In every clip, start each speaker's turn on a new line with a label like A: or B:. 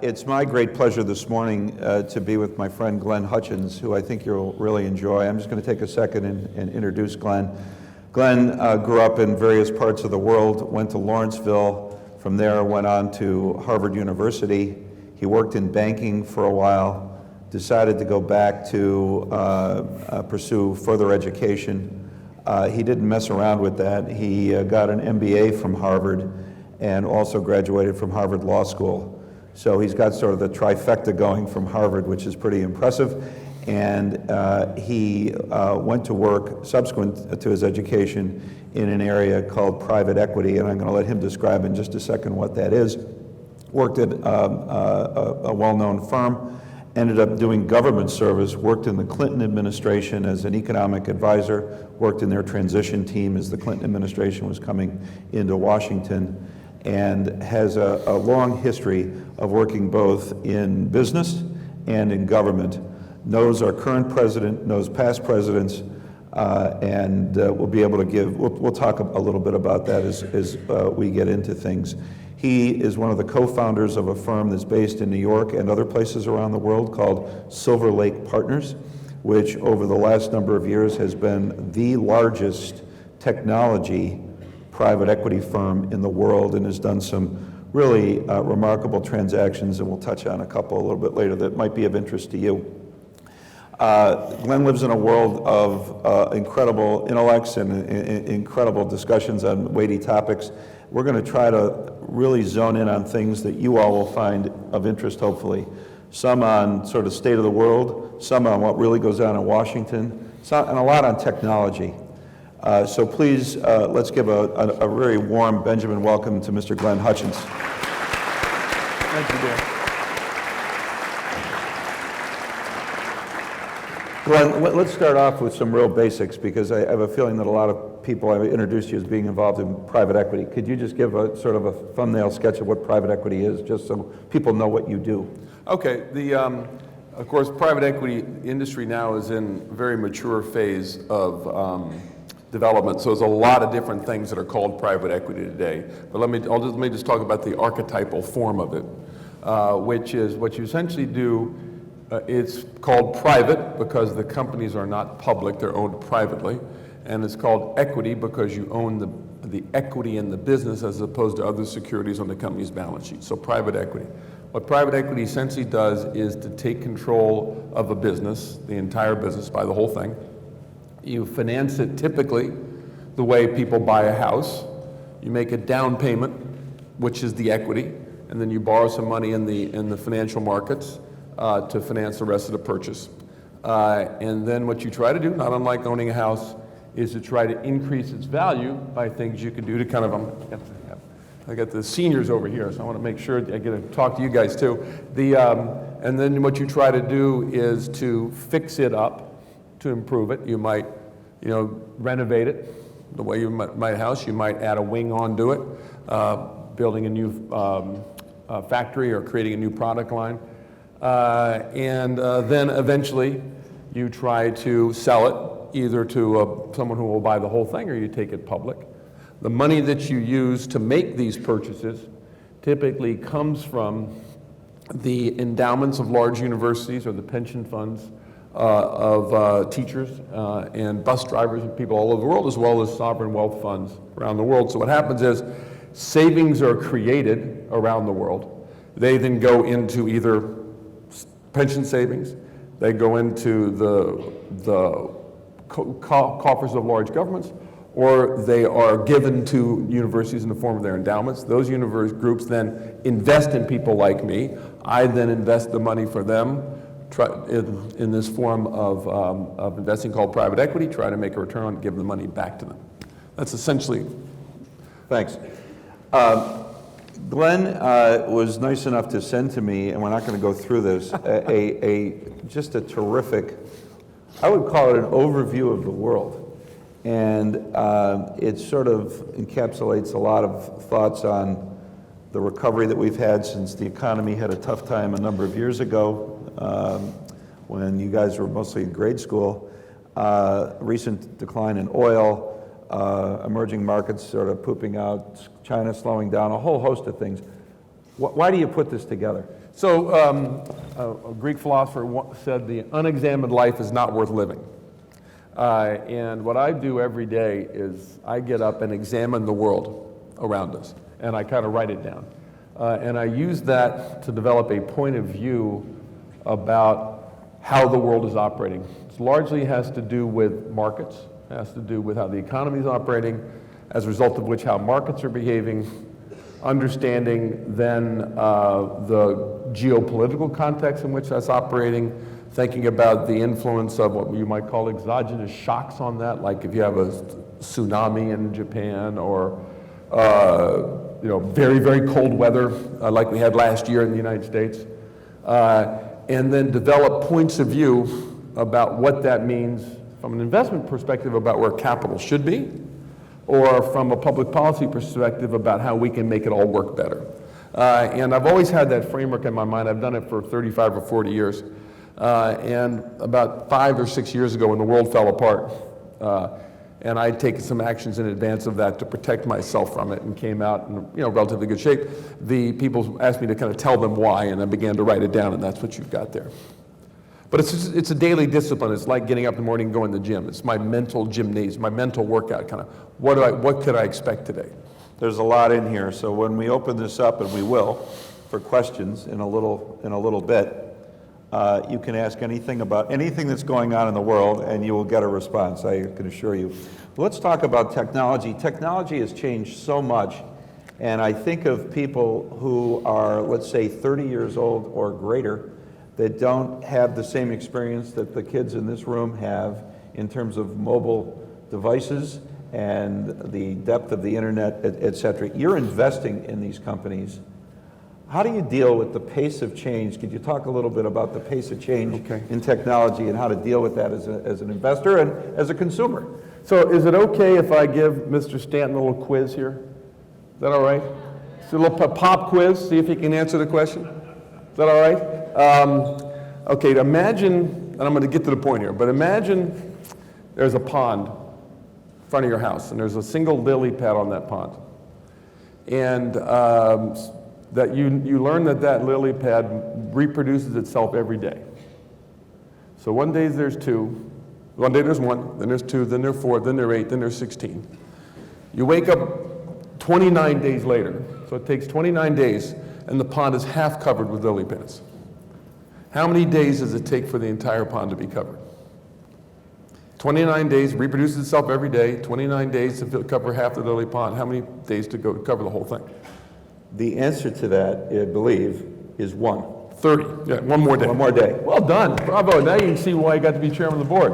A: It's my great pleasure this morning to be with my friend Glenn Hutchins, who I think you'll really enjoy. I'm just going to take a second and introduce Glenn. Glenn grew up in various parts of the world, went to Lawrenceville, from there went on to Harvard University. He worked in banking for a while, decided to go back to pursue further education. He didn't mess around with that. He got an MBA from Harvard and also graduated from Harvard Law School. So he's got sort of the trifecta going from Harvard, which is pretty impressive. And he went to work subsequent to his education in an area called private equity, and I'm going to let him describe in just a second what that is. Worked at a well-known firm, ended up doing government service, worked in the Clinton administration as an economic advisor, worked in their transition team as the Clinton administration was coming into Washington, and has a long history of working both in business and in government. Knows our current president, knows past presidents, and we'll be able to we'll talk a little bit about that as we get into things. He is one of the co-founders of a firm that's based in New York and other places around the world called Silver Lake Partners, which over the last number of years has been the largest technology private equity firm in the world and has done some really remarkable transactions, and we'll touch on a couple a little bit later that might be of interest to you. Glenn lives in a world of incredible intellects and incredible discussions on weighty topics. We're going to try to really zone in on things that you all will find of interest, hopefully. Some on sort of state of the world, some on what really goes on in Washington, and a lot on technology. So please, let's give a very warm Benjamin welcome to Mr. Glenn Hutchins.
B: Thank you, Dan.
A: Glenn, let's start off with some real basics, because I have a feeling that a lot of people I've introduced you as being involved in private equity. Could you just give a sort of a thumbnail sketch of what private equity is, just so people know what you do?
B: Okay, of course, private equity industry now is in a very mature phase of development. So there's a lot of different things that are called private equity today. But let me just talk about the archetypal form of it, which is what you essentially do. It's called private because the companies are not public, they're owned privately. And it's called equity because you own the equity in the business as opposed to other securities on the company's balance sheet. So private equity. What private equity essentially does is to take control of a business, the entire business, buy the whole thing. You finance it typically the way people buy a house. You make a down payment, which is the equity, and then you borrow some money in the financial markets to finance the rest of the purchase. And then what you try to do, not unlike owning a house, is to try to increase its value by things you can do to kind of, I got the seniors over here, so I want to make sure I get to talk to you guys too. And then what you try to do is to fix it up, to improve it. You might, renovate it the way you might a house. You might add a wing onto it, building a new factory or creating a new product line. And then eventually you try to sell it either to someone who will buy the whole thing, or you take it public. The money that you use to make these purchases typically comes from the endowments of large universities or the pension funds of teachers and bus drivers and people all over the world, as well as sovereign wealth funds around the world. So what happens is savings are created around the world. They then go into either pension savings, they go into the coffers of large governments, or they are given to universities in the form of their endowments. Those groups then invest in people like me. I then invest the money for them in this form of investing called private equity, try to make a return on it, give the money back to them. That's essentially.
A: Thanks. Glenn was nice enough to send to me, and we're not going to go through this, just a terrific, I would call it an overview of the world. And it sort of encapsulates a lot of thoughts on the recovery that we've had since the economy had a tough time a number of years ago, when you guys were mostly in grade school, recent decline in oil, emerging markets sort of pooping out, China slowing down, a whole host of things. Why do you put this together?
B: So a Greek philosopher said the unexamined life is not worth living. And what I do every day is I get up and examine the world around us, and I kind of write it down. And I use that to develop a point of view about how the world is operating. It largely has to do with markets, has to do with how the economy is operating, as a result of which how markets are behaving, understanding then the geopolitical context in which that's operating, thinking about the influence of what you might call exogenous shocks on that, like if you have a tsunami in Japan or very, very cold weather like we had last year in the United States, and then develop points of view about what that means from an investment perspective about where capital should be, or from a public policy perspective about how we can make it all work better. And I've always had that framework in my mind. I've done it for 35 or 40 years. And about 5 or 6 years ago when the world fell apart, and I'd taken some actions in advance of that to protect myself from it and came out in relatively good shape, the people asked me to kind of tell them why, and I began to write it down, and that's what you've got there. But it's a daily discipline. It's like getting up in the morning and going to the gym. It's my mental gymnasium, my mental workout kind of. What could I expect today?
A: There's a lot in here, so when we open this up, and we will, for questions in a little bit, you can ask anything about anything that's going on in the world, and you will get a response, I can assure you. But let's talk about technology. Technology has changed so much, and I think of people who are, let's say, 30 years old or greater, that don't have the same experience that the kids in this room have in terms of mobile devices and the depth of the internet, et cetera. You're investing in these companies. How do you deal with the pace of change? Could you talk a little bit about the pace of change in technology and how to deal with that as an investor and as a consumer?
B: So is it okay if I give Mr. Stanton a little quiz here? Is that all right? It's a little pop quiz, see if he can answer the question. Is that all right? Okay, imagine, and I'm going to get to the point here, but imagine there's a pond in front of your house, and there's a single lily pad on that pond. And that you learn that lily pad reproduces itself every day. So one day there's 2, one day there's 1, then there's 2, then there's 4, then there's 8, then there's 16. You wake up 29 days later, so it takes 29 days, and the pond is half covered with lily pads. How many days does it take for the entire pond to be covered? 29 days, reproduces itself every day, 29 days to cover half the lily pond. How many days to go to cover the whole thing?
A: The answer to that, I believe, is 1.
B: 30. Yeah, one more day.
A: One more day.
B: Well done. Bravo. Now you can see why you got to be chairman of the board.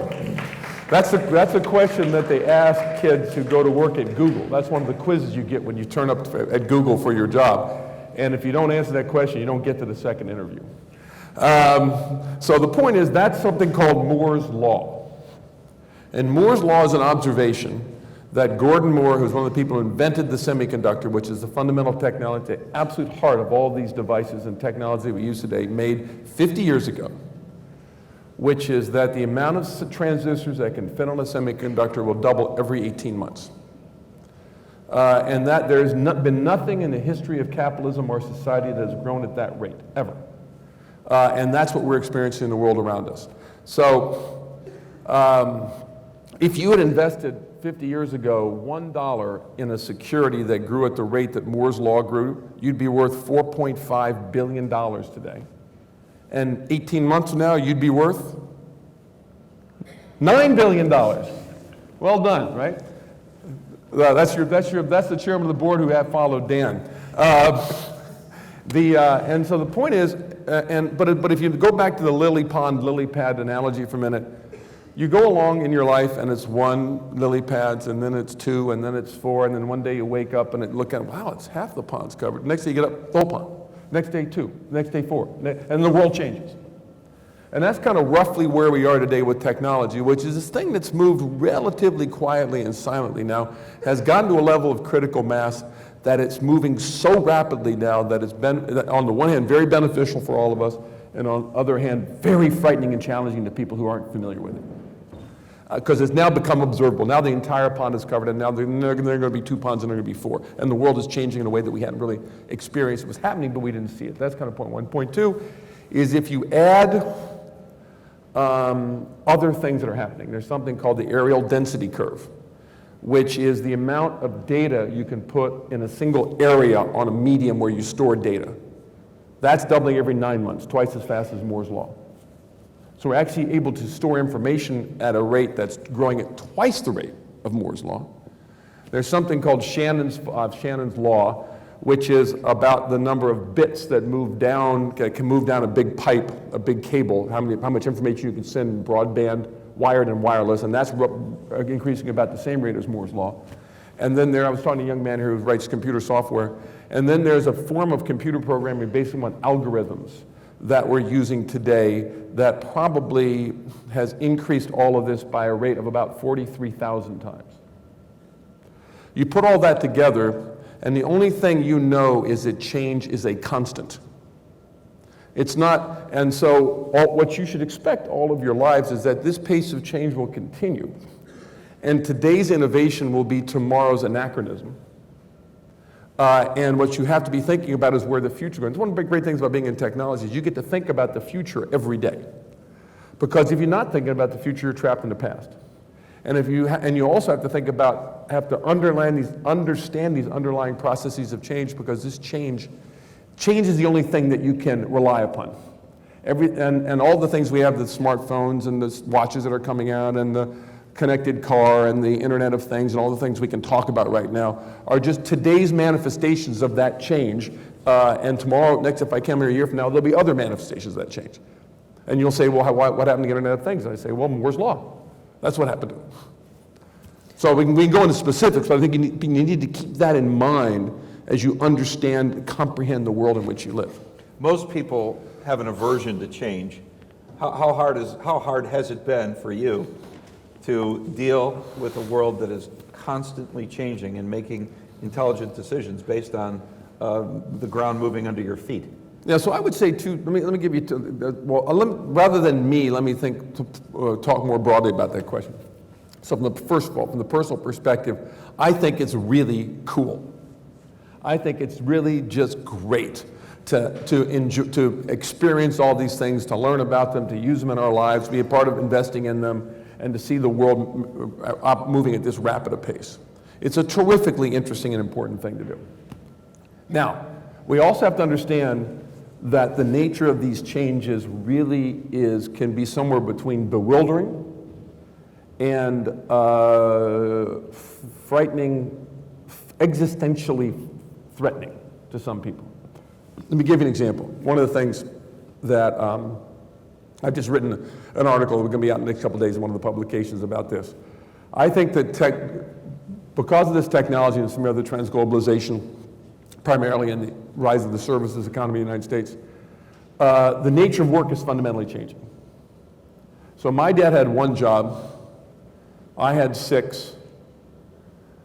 B: That's a question that they ask kids who go to work at Google. That's one of the quizzes you get when you turn up at Google for your job. And if you don't answer that question, you don't get to the second interview. So the point is, that's something called Moore's Law. And Moore's Law is an observation that Gordon Moore, who's one of the people who invented the semiconductor, which is the fundamental technology, the absolute heart of all these devices and technology we use today, made 50 years ago, which is that the amount of transistors that can fit on a semiconductor will double every 18 months. And that there's been nothing in the history of capitalism or society that has grown at that rate, ever. And that's what we're experiencing in the world around us. So if you had invested 50 years ago $1 in a security that grew at the rate that Moore's Law grew, you'd be worth $4.5 billion today. And 18 months from now, you'd be worth $9 billion. Well done, right? That's the chairman of the board who have followed Dan. And so the point is, but if you go back to the lily pad analogy for a minute, you go along in your life and it's 1 lily pads, and then it's 2, and then it's 4, and then one day you wake up and look at, wow, it's half the pond's covered. Next day you get up, the whole pond. Next day 2, next day 4, and the world changes. And that's kind of roughly where we are today with technology, which is this thing that's moved relatively quietly and silently now, has gotten to a level of critical mass that it's moving so rapidly now that it's been, on the one hand, very beneficial for all of us, and on the other hand, very frightening and challenging to people who aren't familiar with it. because it's now become observable. Now the entire pond is covered, and now there are going to be 2 ponds and there are going to be 4. And the world is changing in a way that we hadn't really experienced. It was happening, but we didn't see it. That's kind of point one. Point two is if you add other things that are happening, there's something called the areal density curve, which is the amount of data you can put in a single area on a medium where you store data. That's doubling every 9 months, twice as fast as Moore's law. So we're actually able to store information at a rate that's growing at twice the rate of Moore's law. There's something called Shannon's law, which is about the number of bits that can move down a big pipe, a big cable, how much information you can send broadband, wired and wireless, and that's increasing about the same rate as Moore's law. And then I was talking to a young man here who writes computer software, and then there's a form of computer programming based on algorithms that we're using today that probably has increased all of this by a rate of about 43,000 times. You put all that together, and the only thing you know is that change is a constant. It's not, and so what you should expect all of your lives is that this pace of change will continue. And today's innovation will be tomorrow's anachronism. And what you have to be thinking about is where the future goes. One of the great things about being in technology is you get to think about the future every day. Because if you're not thinking about the future, you're trapped in the past. And you also have to understand these underlying processes of change, because this change is the only thing that you can rely upon. And all the things we have, the smartphones and the watches that are coming out and the connected car and the Internet of Things and all the things we can talk about right now are just today's manifestations of that change. And tomorrow, if I come here a year from now, there'll be other manifestations of that change. And you'll say, well, what happened to the Internet of Things? And I say, well, Moore's law. That's what happened to it. So we can go into specifics, but I think you need to keep that in mind as you understand, comprehend the world in which you live.
A: Most people have an aversion to change. How hard has it been for you to deal with a world that is constantly changing and making intelligent decisions based on the ground moving under your feet?
B: Yeah, so I would say let me give you rather than me, let me talk more broadly about that question. So first of all, from the personal perspective, I think it's really cool. I think it's really just great to experience all these things, to learn about them, to use them in our lives, to be a part of investing in them, and to see the world moving at this rapid a pace. It's a terrifically interesting and important thing to do. Now, we also have to understand that the nature of these changes really can be somewhere between bewildering and frightening, existentially threatening to some people. Let me give you an example. One of the things that I've just written an article, we're going to be out in the next couple of days in one of the publications about this. I think that because of this technology and some other trends, globalization, primarily in the rise of the services economy in the United States, the nature of work is fundamentally changing. So my dad had one job, I had 6.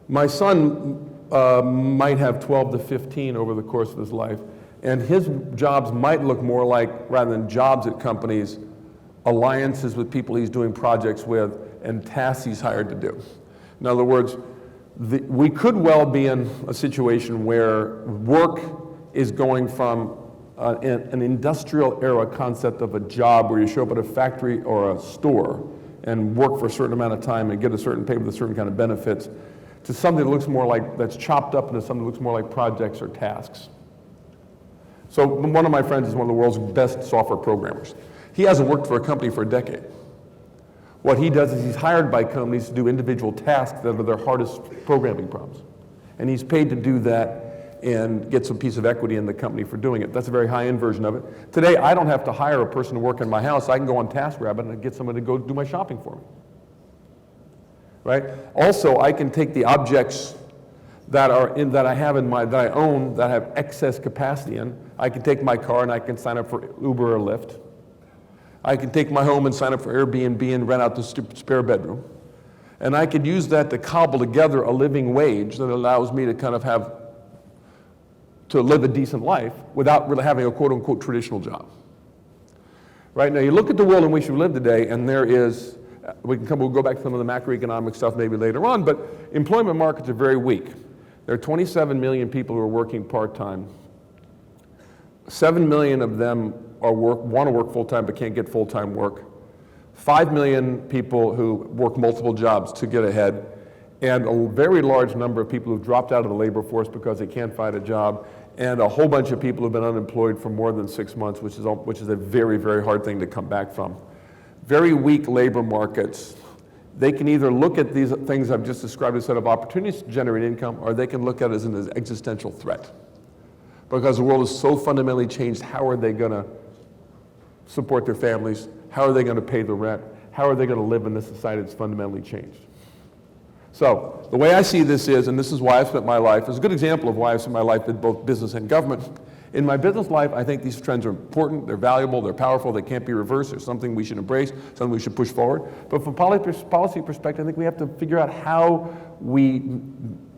B: My son might have 12 to 15 over the course of his life, and his jobs might look more like, rather than jobs at companies, alliances with people he's doing projects with and tasks he's hired to do. In other words, we could well be in a situation where work is going from an industrial era concept of a job where you show up at a factory or a store and work for a certain amount of time and get a certain pay with a certain kind of benefits, to something that looks more like, that's chopped up into something that looks more like projects or tasks. So one of my friends is one of the world's best software programmers. He hasn't worked for a company for a decade. What he does is he's hired by companies to do individual tasks that are their hardest programming problems. And he's paid to do that and get some piece of equity in the company for doing it. That's a very high-end version of it. Today, I don't have to hire a person to work in my house. I can go on TaskRabbit and get someone to go do my shopping for me. Right? Also, I can take the objects that I own, that I have excess capacity in. I can take my car and I can sign up for Uber or Lyft. I can take my home and sign up for Airbnb and rent out the spare bedroom. And I could use that to cobble together a living wage that allows me to to live a decent life without really having a quote-unquote traditional job. Right? Now you look at the world in which we live today, and there is, we'll go back to some of the macroeconomic stuff maybe later on, but employment markets are very weak. There are 27 million people who are working part-time. 7 million of them want to work full-time but can't get full-time work. 5 million people who work multiple jobs to get ahead, and a very large number of people who've dropped out of the labor force because they can't find a job, and a whole bunch of people who've been unemployed for more than 6 months, which is a very, very hard thing to come back from. Very weak labor markets. They can either look at these things I've just described as a set of opportunities to generate income, or they can look at it as an existential threat. Because the world is so fundamentally changed, how are they going to support their families? How are they going to pay the rent? How are they going to live in this society that's fundamentally changed? So the way I see this is, and this is why I've spent my life, is a good example of why I've spent my life in both business and government. In my business life, I think these trends are important, they're valuable, they're powerful, they can't be reversed, they're something we should embrace, something we should push forward. But from a policy perspective, I think we have to figure out how we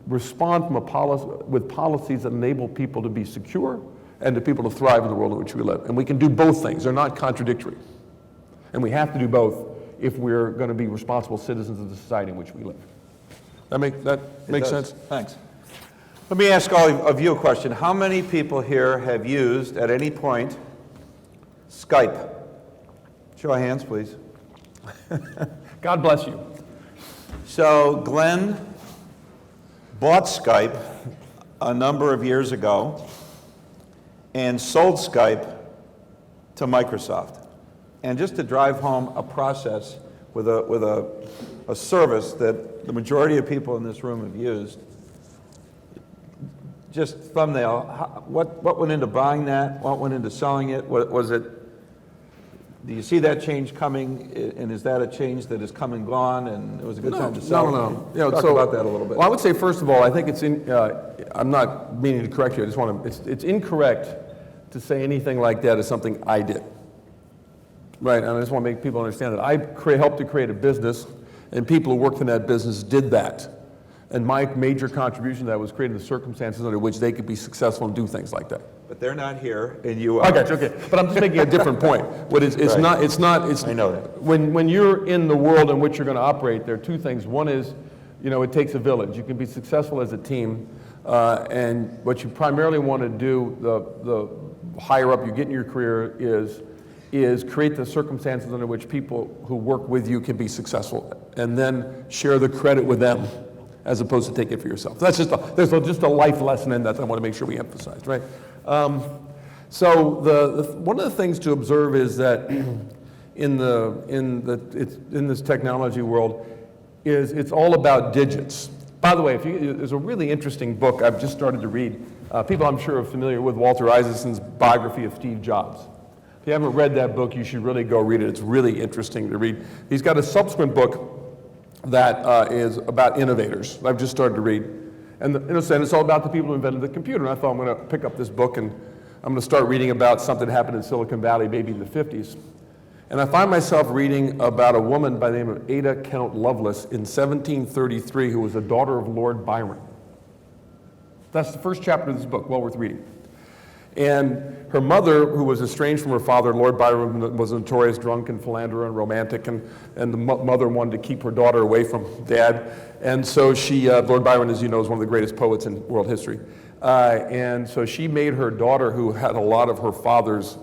B: respond with policies that enable people to be secure and to people to thrive in the world in which we live. And we can do both things, they're not contradictory. And we have to do both if we're going to be responsible citizens of the society in which we live. That make sense?
A: Thanks. Let me ask all of you a question. How many people here have used, at any point, Skype? Show of hands, please.
B: God bless you.
A: So Glenn bought Skype a number of years ago and sold Skype to Microsoft. And just to drive home a process with a service that the majority of people in this room have used, just thumbnail, what went into buying that? What went into selling it? Was it, do you see that change coming? And is that a change that is come and gone and it was a good time to sell?
B: No.
A: Talk about that a little bit.
B: Well, I would say, first of all, I think it's I'm not meaning to correct you, I just want to, it's incorrect to say anything like that is something I did. Right, and I just want to make people understand that I helped to create a business, and people who worked in that business did that. And my major contribution to that was creating the circumstances under which they could be successful and do things like that.
A: But they're not here, and you are.
B: I got you, okay. But I'm just making a different point. It's
A: Right.
B: not.
A: I know that.
B: When you're in the world in which you're going to operate, there are two things. One is, it takes a village. You can be successful as a team, and what you primarily want to do, the higher up you get in your career, is create the circumstances under which people who work with you can be successful, and then share the credit with them, as opposed to take it for yourself. There's just a life lesson in that I want to make sure we emphasize, right? So one of the things to observe is that in this technology world, it's all about digits. By the way, there's a really interesting book I've just started to read. People I'm sure are familiar with Walter Isaacson's biography of Steve Jobs. If you haven't read that book, you should really go read it. It's really interesting to read. He's got a subsequent book that is about innovators. I've just started to read. And it's all about the people who invented the computer. And I thought I'm going to pick up this book and I'm going to start reading about something that happened in Silicon Valley, maybe in the 50s. And I find myself reading about a woman by the name of Ada Count Lovelace in 1733 who was a daughter of Lord Byron. That's the first chapter of this book, well worth reading. And her mother, who was estranged from her father, Lord Byron was a notorious drunk and philanderer and romantic, and the mother wanted to keep her daughter away from dad. And so Lord Byron, as you know, is one of the greatest poets in world history. And so she made her daughter, who had a lot of her father's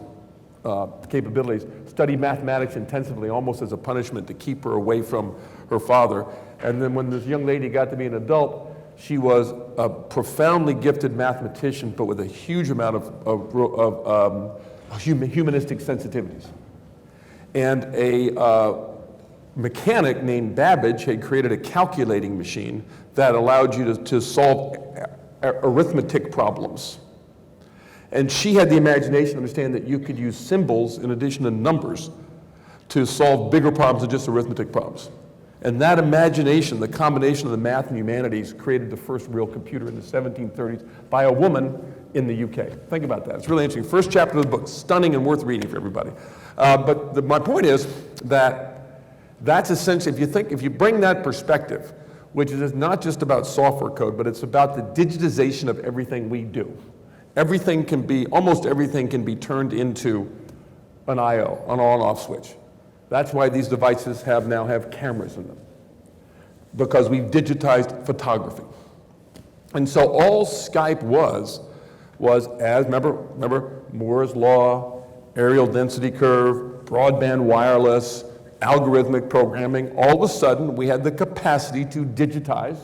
B: capabilities, study mathematics intensively, almost as a punishment to keep her away from her father. And then when this young lady got to be an adult, she was a profoundly gifted mathematician, but with a huge amount of humanistic sensitivities. And a mechanic named Babbage had created a calculating machine that allowed you to solve arithmetic problems. And she had the imagination to understand that you could use symbols in addition to numbers to solve bigger problems than just arithmetic problems. And that imagination, the combination of the math and humanities, created the first real computer in the 1730s by a woman in the UK. Think about that. It's really interesting. First chapter of the book, stunning and worth reading for everybody. But my point is that that's essentially, if you bring that perspective, which is not just about software code, but it's about the digitization of everything we do. Almost everything can be turned into an I/O, an on-off switch. That's why these devices now have cameras in them, because we've digitized photography. And so all Skype was as, remember Moore's law, areal density curve, broadband wireless, algorithmic programming. All of a sudden, we had the capacity to digitize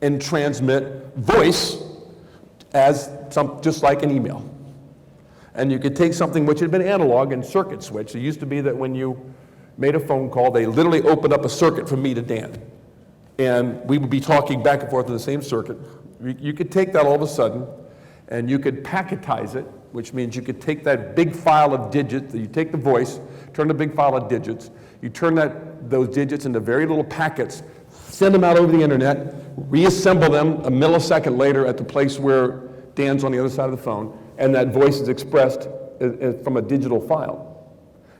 B: and transmit voice as just like an email. And you could take something which had been analog and circuit switch. It used to be that when you made a phone call, they literally opened up a circuit from me to Dan. And we would be talking back and forth in the same circuit. You could take that all of a sudden, and you could packetize it, which means you could take that big file of digits, you take the voice, turn the big file of digits, you turn those digits into very little packets, send them out over the internet, reassemble them a millisecond later at the place where Dan's on the other side of the phone, and that voice is expressed from a digital file.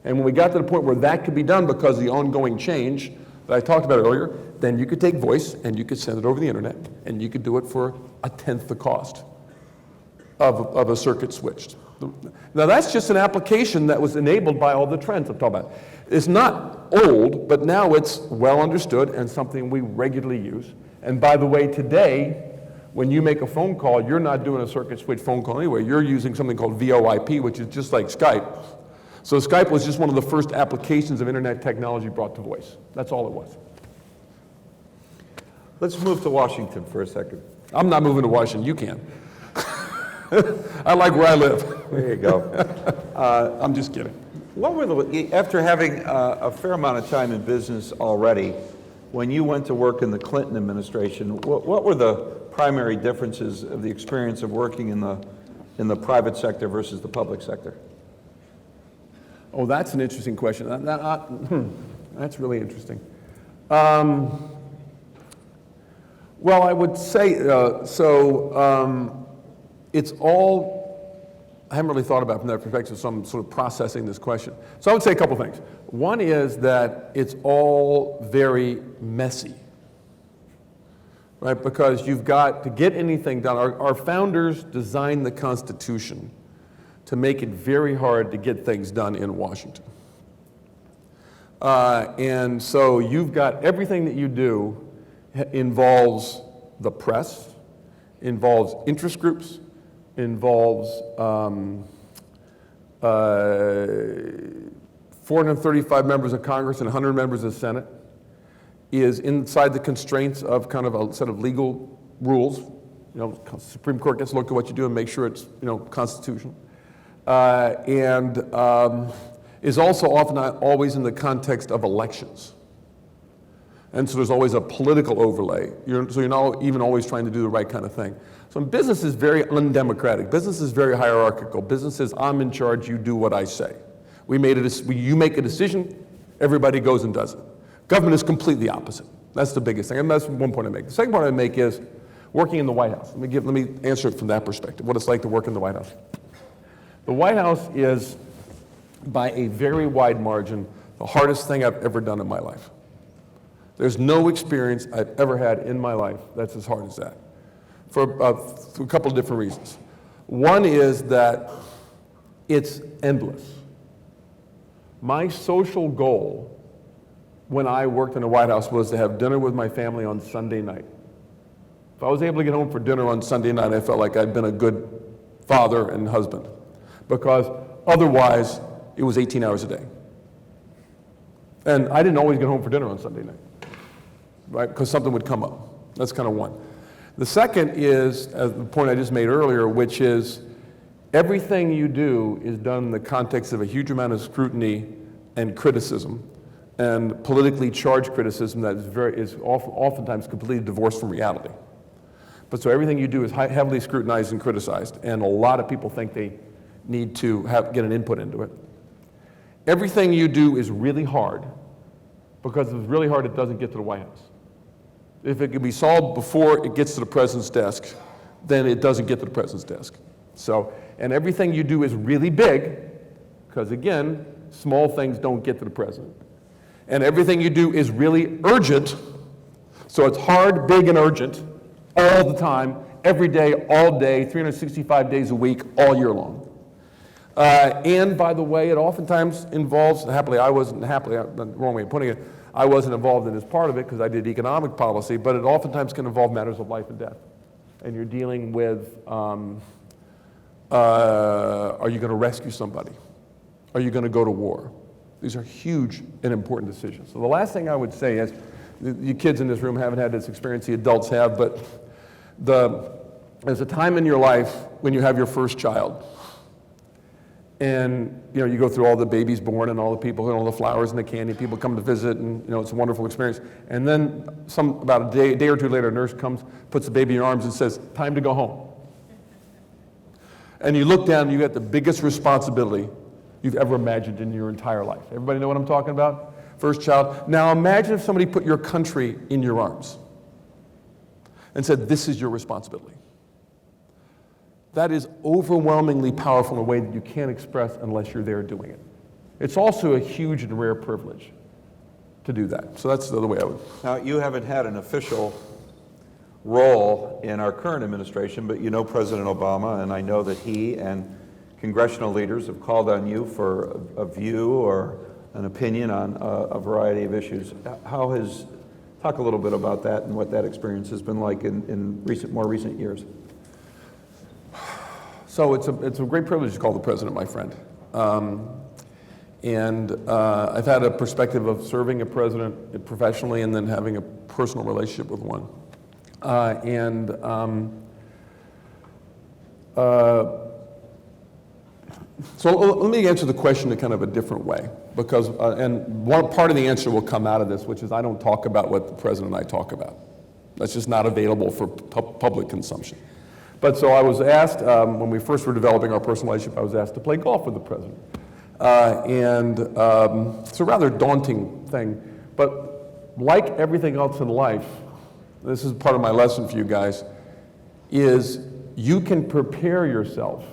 B: And when we got to the point where that could be done because of the ongoing change that I talked about earlier, then you could take voice and you could send it over the internet, and you could do it for 1/10 the cost of a circuit switched. Now that's just an application that was enabled by all the trends I'm talking about. It's not old, but now it's well understood and something we regularly use. And by the way, today, when you make a phone call, you're not doing a circuit switch phone call anyway. You're using something called VoIP, which is just like Skype. So Skype was just one of the first applications of internet technology brought to voice. That's all it was.
A: Let's move to Washington for a second.
B: I'm not moving to Washington, you can. I like where I live.
A: There you go.
B: I'm just kidding.
A: What were after having a fair amount of time in business already, when you went to work in the Clinton administration, what were the primary differences of the experience of working in the private sector versus the public sector?
B: Oh, that's an interesting question. That's really interesting. Well, I would say, it's all, I haven't really thought about it from that perspective, so I'm sort of processing this question. So I would say a couple things. One is that it's all very messy, right? Because you've got to get anything done. Our founders designed the Constitution to make it very hard to get things done in Washington. And so you've got everything that you do involves the press, involves interest groups, involves 435 members of Congress and 100 members of the Senate, is inside the constraints of kind of a set of legal rules. You know, Supreme Court gets to look at what you do and make sure it's, constitutional. Is also often not always in the context of elections. And so there's always a political overlay. So you're not even always trying to do the right kind of thing. So business is very undemocratic. Business is very hierarchical. Business is, I'm in charge, you do what I say. You make a decision, everybody goes and does it. Government is completely opposite. That's the biggest thing, and that's one point I make. The second point I make is working in the White House. Let me answer it from that perspective, what it's like to work in the White House. The White House is, by a very wide margin, the hardest thing I've ever done in my life. There's no experience I've ever had in my life that's as hard as that, for a couple of different reasons. One is that it's endless. My social goal when I worked in the White House was to have dinner with my family on Sunday night. If I was able to get home for dinner on Sunday night, I felt like I'd been a good father and husband, because otherwise it was 18 hours a day. And I didn't always get home for dinner on Sunday night, right? Because something would come up. That's kind of one. The second is, the point I just made earlier, which is everything you do is done in the context of a huge amount of scrutiny and criticism, and politically charged criticism that is oftentimes completely divorced from reality. But so everything you do is heavily scrutinized and criticized, and a lot of people think they need to get an input into it. Everything you do is really hard, because if it's really hard, it doesn't get to the White House. If it can be solved before it gets to the president's desk, then it doesn't get to the president's desk. So, and everything you do is really big, because again, small things don't get to the president. And everything you do is really urgent, so it's hard, big, and urgent all the time, every day, all day, 365 days a week, all year long. And by the way, it oftentimes involves, happily, the wrong way of putting it, I wasn't involved in this part of it because I did economic policy, but it oftentimes can involve matters of life and death. And you're dealing with, are you going to rescue somebody? Are you going to go to war? These are huge and important decisions. So the last thing I would say is, you kids in this room haven't had this experience, the adults have, but there's a time in your life when you have your first child. And you go through all the babies born and all the people and all the flowers and the candy. People come to visit, and it's a wonderful experience. And then about a day or two later, a nurse comes, puts the baby in your arms, and says, "Time to go home." And you look down, and you got the biggest responsibility you've ever imagined in your entire life. Everybody know what I'm talking about? First child. Now imagine if somebody put your country in your arms and said, "This is your responsibility." That is overwhelmingly powerful in a way that you can't express unless you're there doing it. It's also a huge and rare privilege to do that. So that's the other way I would.
A: Now, you haven't had an official role in our current administration, but you know President Obama, and I know that he and congressional leaders have called on you for a view or an opinion on a variety of issues. Talk a little bit about that and what that experience has been like in more recent years.
B: So it's a great privilege to call the president my friend. I've had a perspective of serving a president professionally and then having a personal relationship with one. So let me answer the question in kind of a different way, because, and one part of the answer will come out of this, which is I don't talk about what the president and I talk about. That's just not available for public consumption. But so I was asked, when we first were developing our personal relationship, I was asked to play golf with the president. It's a rather daunting thing, but like everything else in life, this is part of my lesson for you guys, is you can prepare yourself.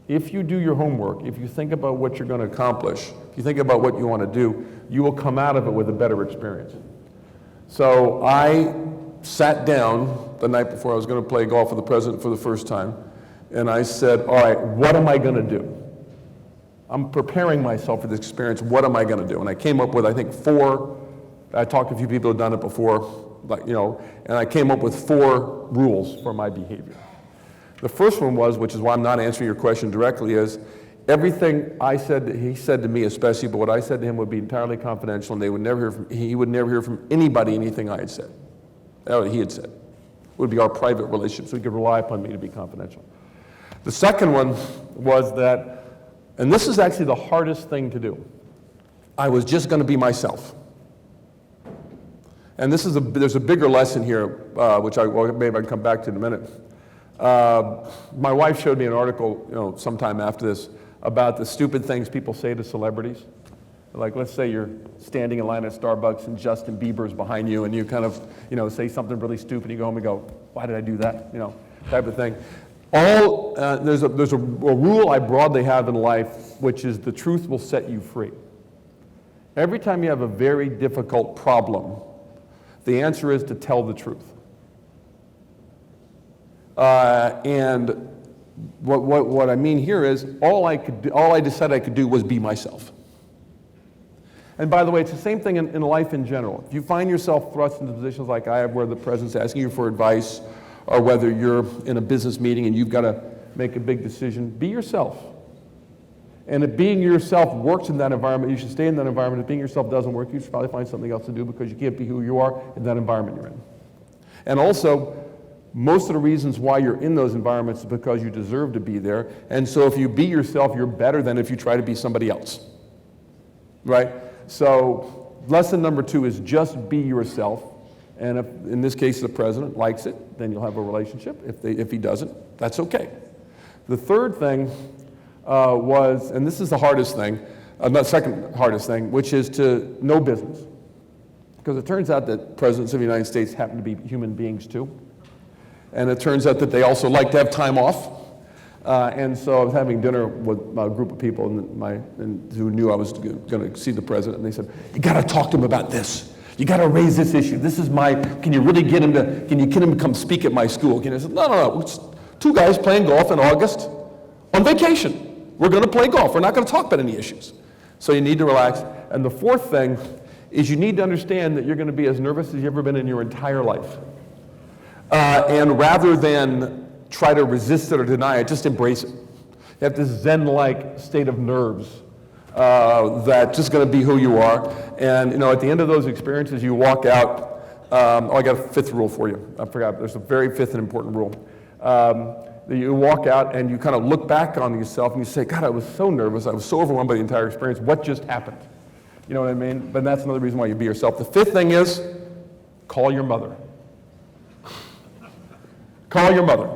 B: If you do your homework, if you think about what you're going to accomplish, if you think about what you want to do, you will come out of it with a better experience. So I sat down the night before I was going to play golf with the president for the first time, and I said, all right, what am I going to do? I'm preparing myself for this experience. What am I going to do? And I came up with, I think, I talked to a few people who have done it before, and I came up with 4 rules for my behavior. The first one was, which is why I'm not answering your question directly, is everything he said to me especially, but what I said to him would be entirely confidential, and he would never hear from anybody anything I had said. He had said. It would be our private relationship, so he could rely upon me to be confidential. The second one was that, and this is actually the hardest thing to do, I was just going to be myself. And there's a bigger lesson here, which maybe I can come back to in a minute. My wife showed me an article, sometime after this, about the stupid things people say to celebrities. Like, let's say you're standing in line at Starbucks and Justin Bieber's behind you, and you kind of, say something really stupid. You go home and go, "Why did I do that?" Type of thing. There's a rule I broadly have in life, which is the truth will set you free. Every time you have a very difficult problem, the answer is to tell the truth. And what I mean here is all I decided I could do was be myself. And by the way, it's the same thing in life in general. If you find yourself thrust into positions like I have, where the president's asking you for advice, or whether you're in a business meeting and you've got to make a big decision, be yourself. And if being yourself works in that environment, you should stay in that environment. If being yourself doesn't work, you should probably find something else to do, because you can't be who you are in that environment you're in. And also, most of the reasons why you're in those environments is because you deserve to be there. And so if you be yourself, you're better than if you try to be somebody else. Right? So lesson number 2 is just be yourself. And if, in this case, the president likes it, then you'll have a relationship. If he doesn't, that's okay. The third thing was, and this is the hardest thing, the second hardest thing, which is to know business. Because it turns out that presidents of the United States happen to be human beings too. And it turns out that they also like to have time off. And so I was having dinner with a group of people who knew I was going to see the president, and they said, "You got to talk to him about this. You got to raise this issue. Can you really get him to come speak at my school?" I said, no, it's 2 guys playing golf in August on vacation. We're going to play golf. We're not going to talk about any issues. So you need to relax. And the fourth thing is you need to understand that you're going to be as nervous as you've ever been in your entire life. And rather than try to resist it or deny it, just embrace it. You have this Zen-like state of nerves that's just going to be who you are. And at the end of those experiences, you walk out. I got a fifth rule for you. I forgot. There's a very fifth and important rule. You walk out and you kind of look back on yourself and you say, God, I was so nervous. I was so overwhelmed by the entire experience. What just happened? You know what I mean? But that's another reason why you be yourself. The fifth thing is call your mother. Call your mother.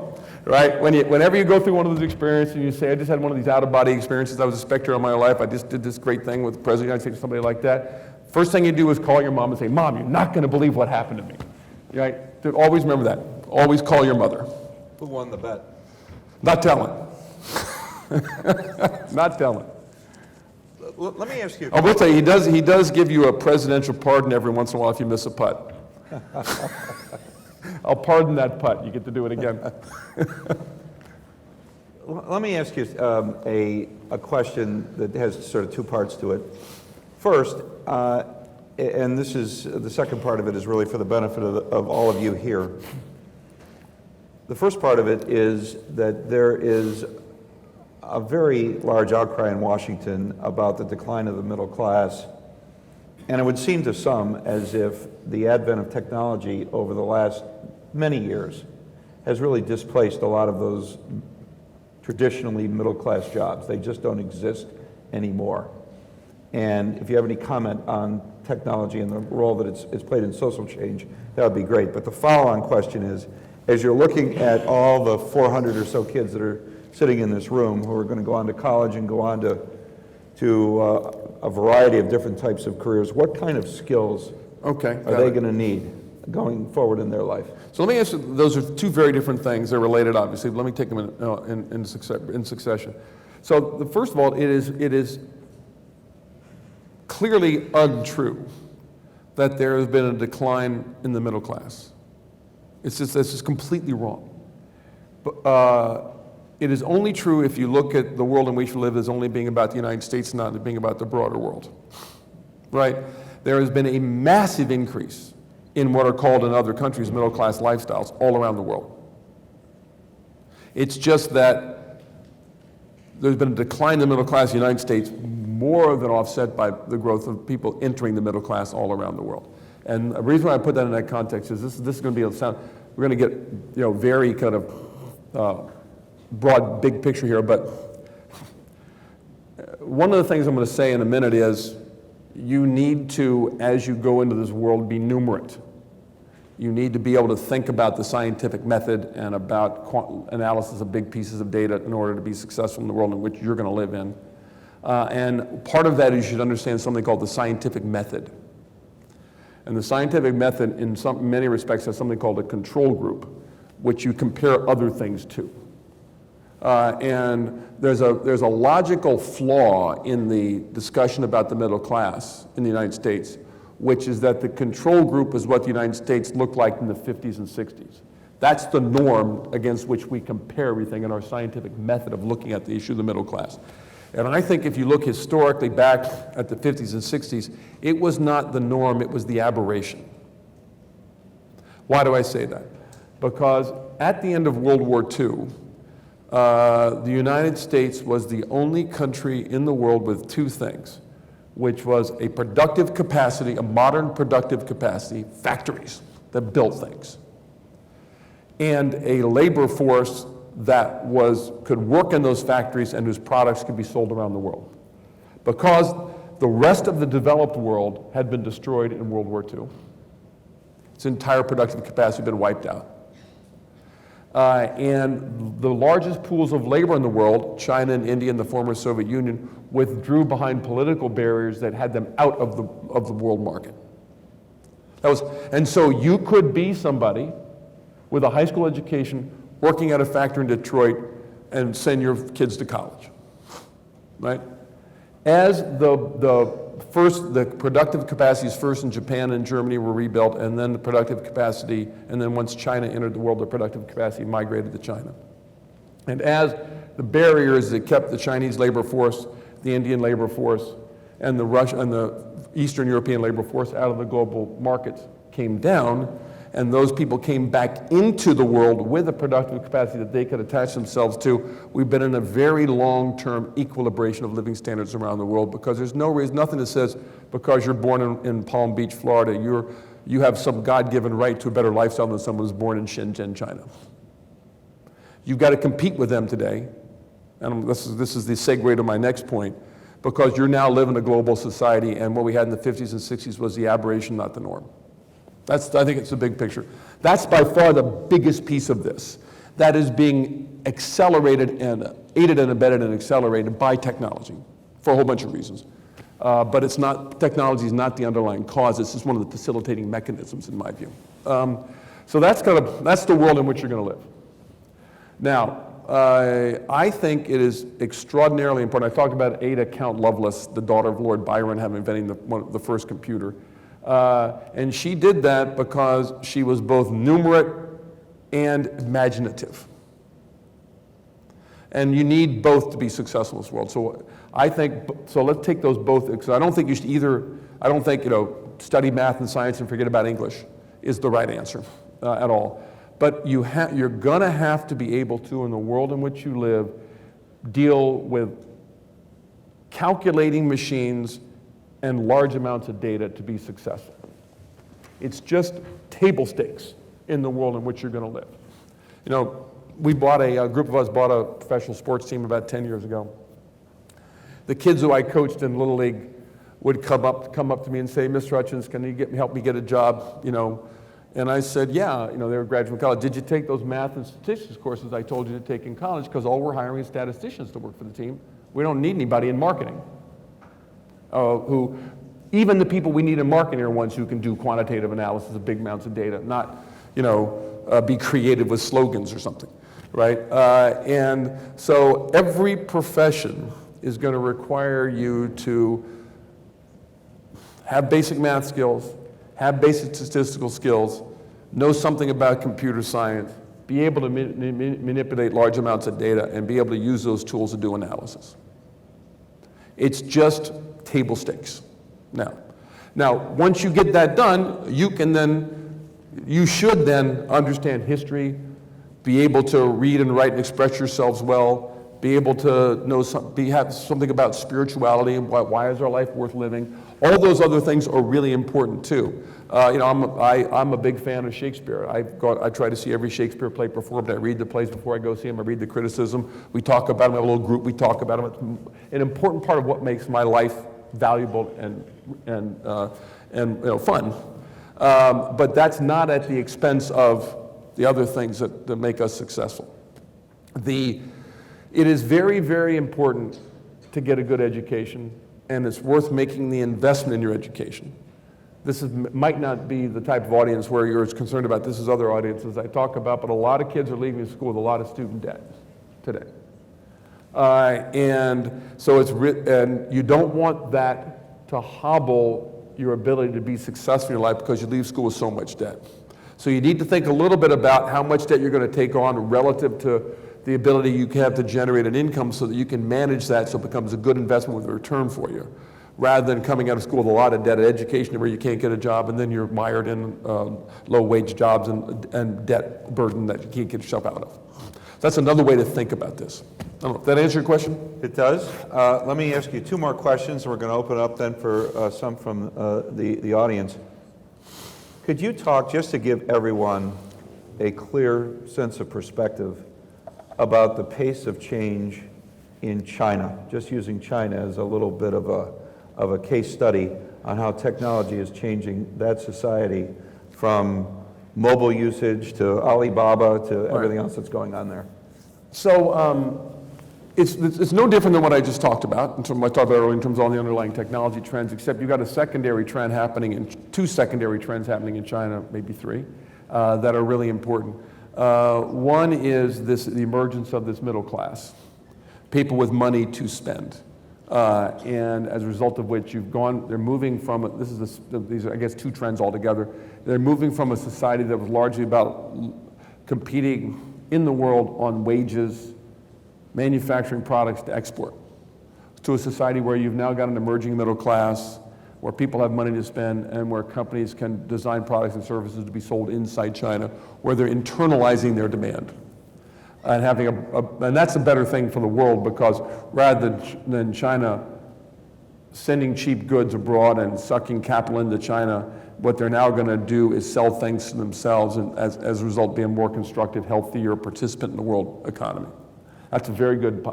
B: Right? Whenever you go through one of those experiences and you say, I just had one of these out-of-body experiences, I was a specter in my life, I just did this great thing with the President of the United States or somebody like that, first thing you do is call your mom and say, Mom, you're not going to believe what happened to me. Right? Dude, always remember that. Always call your mother.
A: Who won the bet?
B: Not telling. Not telling.
A: Let me ask you.
B: I will tell you, he does give you a presidential pardon every once in a while if you miss a putt. I'll pardon that putt. You get to do it again.
A: Let me ask you a question that has sort of two parts to it. First, and this is the second part of it is really for the benefit of all of you here. The first part of it is that there is a very large outcry in Washington about the decline of the middle class. And it would seem to some as if the advent of technology over the last many years has really displaced a lot of those traditionally middle-class jobs. They just don't exist anymore. And if you have any comment on technology and the role that it's played in social change, that would be great. But the follow-on question is, as you're looking at all the 400 or so kids that are sitting in this room who are going to go on to college and go on to a variety of different types of careers, what kind of skills are they going to need going forward in their life?
B: So let me answer, those are two very different things. They're related, obviously, but let me take them in succession. So first of all, it is clearly untrue that there has been a decline in the middle class. It's just completely wrong. But, it is only true if you look at the world in which we live as only being about the United States, not being about the broader world, right? There has been a massive increase in what are called in other countries middle-class lifestyles all around the world. It's just that there's been a decline in the middle class in the United States more than offset by the growth of people entering the middle class all around the world. And the reason why I put that in that context is this is going to be we're going to get very kind of broad, big picture here, but one of the things I'm going to say in a minute is you need to, as you go into this world, be numerate. You need to be able to think about the scientific method and about analysis of big pieces of data in order to be successful in the world in which you're going to live in. And part of that is you should understand something called the scientific method. And the scientific method, in many respects, has something called a control group, which you compare other things to. And there's a logical flaw in the discussion about the middle class in the United States, which is that the control group is what the United States looked like in the 50s and 60s. That's the norm against which we compare everything in our scientific method of looking at the issue of the middle class. And I think if you look historically back at the 50s and 60s, it was not the norm, it was the aberration. Why do I say that? Because at the end of World War II, the United States was the only country in the world with two things, which was a productive capacity, a modern productive capacity, factories that built things, and a labor force that could work in those factories and whose products could be sold around the world. Because the rest of the developed world had been destroyed in World War II. Its entire productive capacity had been wiped out. And the largest pools of labor in the world, China and India and the former Soviet Union, withdrew behind political barriers that had them out of the world market. And so you could be somebody with a high school education working at a factory in Detroit and send your kids to college, right? As the productive capacities first in Japan and Germany were rebuilt, and then the productive capacity, and then once China entered the world, the productive capacity migrated to China. And as the barriers that kept the Chinese labor force, the Indian labor force, and the Eastern European labor force out of the global markets came down, and those people came back into the world with a productive capacity that they could attach themselves to. We've been in a very long-term equilibration of living standards around the world, because there's no reason, nothing that says because you're born in Palm Beach, Florida, you have some God-given right to a better lifestyle than someone who's born in Shenzhen, China. You've got to compete with them today, and this is the segue to my next point, because you're now living in a global society, and what we had in the 50s and 60s was the aberration, not the norm. I think it's a big picture. That's by far the biggest piece of this. That is being accelerated and aided and abetted and accelerated by technology for a whole bunch of reasons. But it's not, technology is not the underlying cause. It's just one of the facilitating mechanisms, in my view. So that's the world in which you're going to live. Now, I think it is extraordinarily important. I talked about Ada Count Lovelace, the daughter of Lord Byron, having inventing the first computer. And she did that because she was both numerate and imaginative. And you need both to be successful in this world. So I think, so let's take those both, because I don't think you should I don't think, study math and science and forget about English is the right answer at all. But you're gonna have to be able to, in the world in which you live, deal with calculating machines and large amounts of data to be successful. It's just table stakes in the world in which you're going to live. We bought a group of us bought a professional sports team about 10 years ago. The kids who I coached in Little League would come up to me and say, "Mr. Hutchins, can you help me get a job?" And I said, "Yeah." They were graduating from college. "Did you take those math and statistics courses I told you to take in college? Because all we're hiring is statisticians to work for the team. We don't need anybody in marketing." Even the people we need in marketing are ones who can do quantitative analysis of big amounts of data, not, be creative with slogans or something, right? And so every profession is going to require you to have basic math skills, have basic statistical skills, know something about computer science, be able to manipulate large amounts of data, and be able to use those tools to do analysis. It's just table stakes. Now, once you get that done, you should then understand history, be able to read and write and express yourselves well, be able to have something about spirituality and why is our life worth living. All those other things are really important too. I'm a big fan of Shakespeare. I try to see every Shakespeare play performed. I read the plays before I go see them. I read the criticism. We talk about them. I have a little group. We talk about them. It's an important part of what makes my life valuable and fun. But that's not at the expense of the other things that make us successful. It is very, very important to get a good education, and it's worth making the investment in your education. Might not be the type of audience where you're as concerned about this as other audiences I talk about, but a lot of kids are leaving school with a lot of student debt today. And so and you don't want that to hobble your ability to be successful in your life because you leave school with so much debt. So you need to think a little bit about how much debt you're going to take on relative to the ability you have to generate an income so that you can manage that so it becomes a good investment with a return for you, rather than coming out of school with a lot of debt, education where you can't get a job and then you're mired in low-wage jobs and debt burden that you can't get yourself out of. That's another way to think about this. I don't know, did that answer your question?
A: It does. Let me ask you two more questions, and we're going to open up then for some from the audience. Could you talk, just to give everyone a clear sense of perspective, about the pace of change in China, just using China as a little bit of a case study on how technology is changing that society, from mobile usage to Alibaba to everything else that's going on there?
B: So it's no different than what I just talked about, in terms of what I talked about earlier in terms of all the underlying technology trends, except you've got two secondary trends happening in China, maybe three, that are really important. One is the emergence of this middle class, people with money to spend. And as a result of which they're moving from, these are, I guess, two trends altogether. They're moving from a society that was largely about competing in the world on wages, manufacturing products to export, to a society where you've now got an emerging middle class, where people have money to spend, and where companies can design products and services to be sold inside China, where they're internalizing their demand. And having and that's a better thing for the world, because rather than China sending cheap goods abroad and sucking capital into China, what they're now going to do is sell things to themselves, and as a result be a more constructive, healthier participant in the world economy. That's a very good